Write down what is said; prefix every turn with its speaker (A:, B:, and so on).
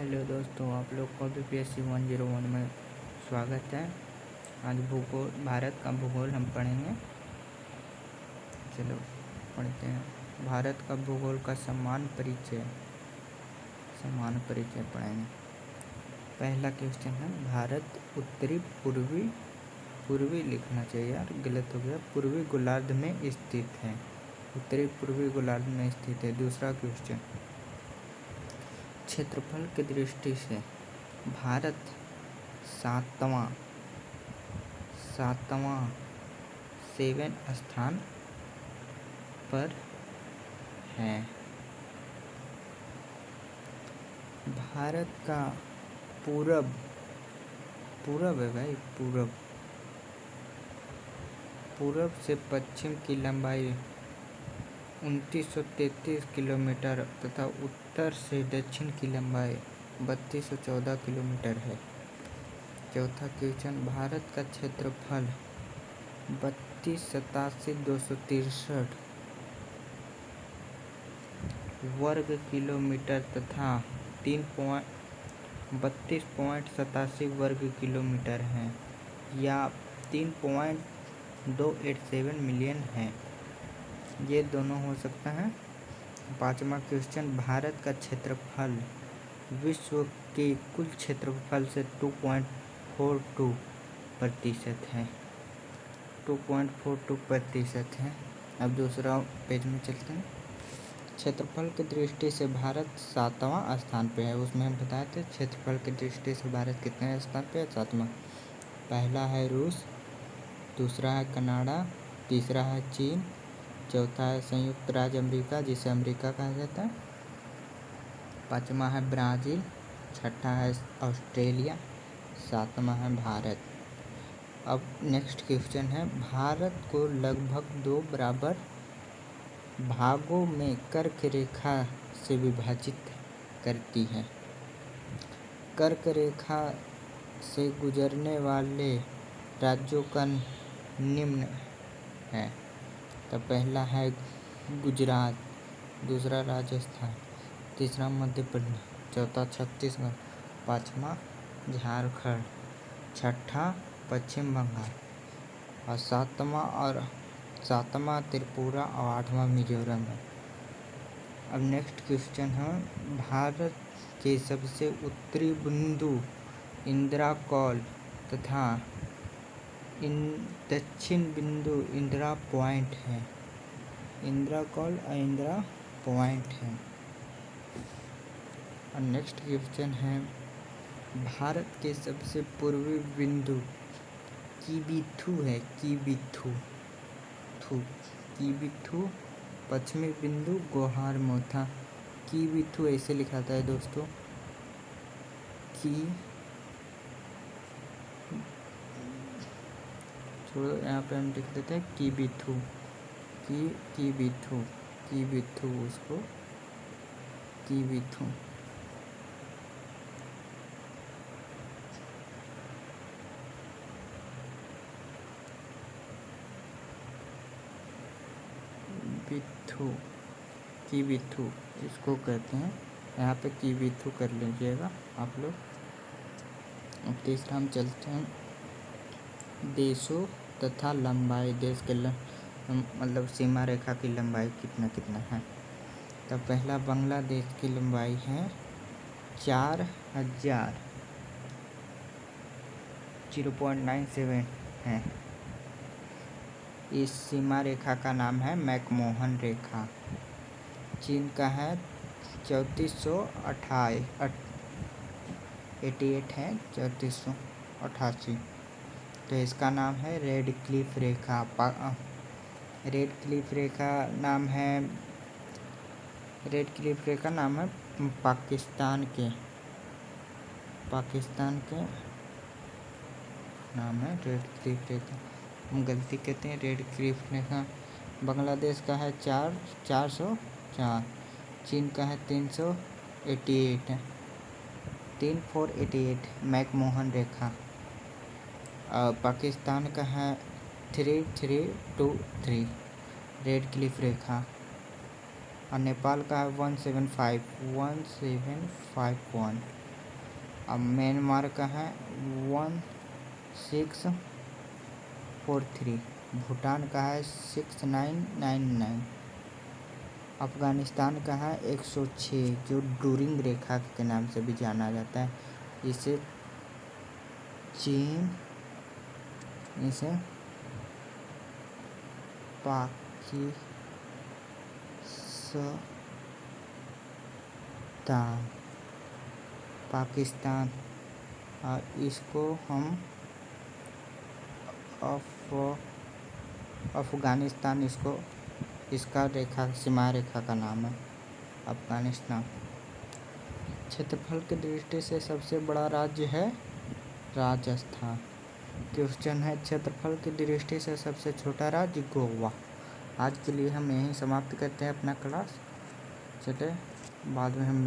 A: Hello दोस्तों, आप लोग को BPSC 101 में स्वागत है। आज भूगोल, भारत का भूगोल हम पढ़ेंगे। चलो पढ़ते हैं। भारत का भूगोल का समान परिचय पढ़ेंगे। पहला क्वेश्चन है, भारत उत्तरी पूर्वी लिखना चाहिए यार, गलत हो गया। पूर्वी गोलार्ध में स्थित है। उत्तरी पूर्वी गोलार्ध में स्थित है। दूसरा क्वेश्चन, क्षेत्रफल की दृष्टि से भारत सातवां 7 स्थान पर है। भारत का पूरब है भाई, पूरब से पश्चिम की लंबाई 2933 किलोमीटर तथा उत्तर से दक्षिण की लंबाई 3214 किलोमीटर है। चौथा क्वेश्चन, भारत का क्षेत्रफल 32,87,263 वर्ग किलोमीटर तथा 32.87 वर्ग किलोमीटर है, या 3.287 मिलियन है। ये दोनों हो सकता है। पांचवा क्वेश्चन, भारत का क्षेत्रफल विश्व के कुल क्षेत्रफल से 2.42% है। 2.42% है। अब दूसरा पेज में चलते हैं। क्षेत्रफल की दृष्टि से भारत 7वां स्थान पे है। उसमें हम बताए थे क्षेत्रफल की दृष्टि से भारत कितने स्थान पे है? 7वां। पहला है रूस, दूसरा है कनाडा, तीसरा है चीन, चौथा है संयुक्त राज्य अमेरिका जिसे अमेरिका कहा जाता है, पाँचवा है ब्राज़ील, छठा है ऑस्ट्रेलिया, सातवां है भारत। अब नेक्स्ट क्वेश्चन है, भारत को लगभग 2 बराबर भागों में कर्क रेखा से विभाजित करती है। कर्क रेखा से गुजरने वाले राज्यों का निम्न है। तो पहला है गुजरात, दूसरा राजस्थान, तीसरा मध्य प्रदेश, चौथा छत्तीसगढ़, पाँचवा झारखंड, छठा पश्चिम बंगाल और सातवां त्रिपुरा और आठवां मिजोरम है। अब नेक्स्ट क्वेश्चन है, भारत के सबसे उत्तरी बिंदु इंदिरा कॉल तथा दक्षिण बिंदु इंदिरा पॉइंट है। इंदिरा कॉल और इंदिरा पॉइंट है। और नेक्स्ट क्वेश्चन है, भारत के सबसे पूर्वी बिंदु किबिथु है। किबिथु। पश्चिमी बिंदु गोहारमोथा। किबिथु ऐसे लिखा था दोस्तों, छोड़ो यहाँ पे हम लिख देते हैं किबिथु। उसको किबिथु। किबिथु इसको कहते हैं। यहाँ पे किबिथु कर लीजिएगा आप लोग। अब तीसरा हम चलते हैं, देशों तथा लंबाई। देश के मतलब सीमा रेखा की लंबाई कितना है। तो पहला बांग्लादेश की लंबाई है 4097 है। इस सीमा रेखा का नाम है मैकमोहन रेखा। चीन का है 3488 है, 3488। तो इसका नाम है रेड क्लिफ रेखा। रेड क्लिफ रेखा नाम है पाकिस्तान के नाम है रेड क्लिफ रेखा। हम गलती कहते हैं रेड क्लिफ रेखा। बांग्लादेश का है 404। चीन का है 3488 मैकमोहन रेखा। पाकिस्तान का है 3323 रेड क्लिफ रेखा। और नेपाल का है 175 1 1 751 अब म्यांमार का है 1643, भूटान का है 6999, अफ़गानिस्तान का है 106 जो डूरिंग रेखा के नाम से भी जाना जाता है। इसे चीन, इसे पाकिस्तान और इसको हम अफ़गानिस्तान, इसका सीमा रेखा का नाम है अफ़गानिस्तान। क्षेत्रफल की दृष्टि से सबसे बड़ा राज्य है राजस्थान। क्वेश्चन है क्षेत्रफल की दृष्टि से सबसे छोटा राज्य गोवा। आज के लिए हम यहीं समाप्त करते हैं अपना क्लास। चलिए बाद में हम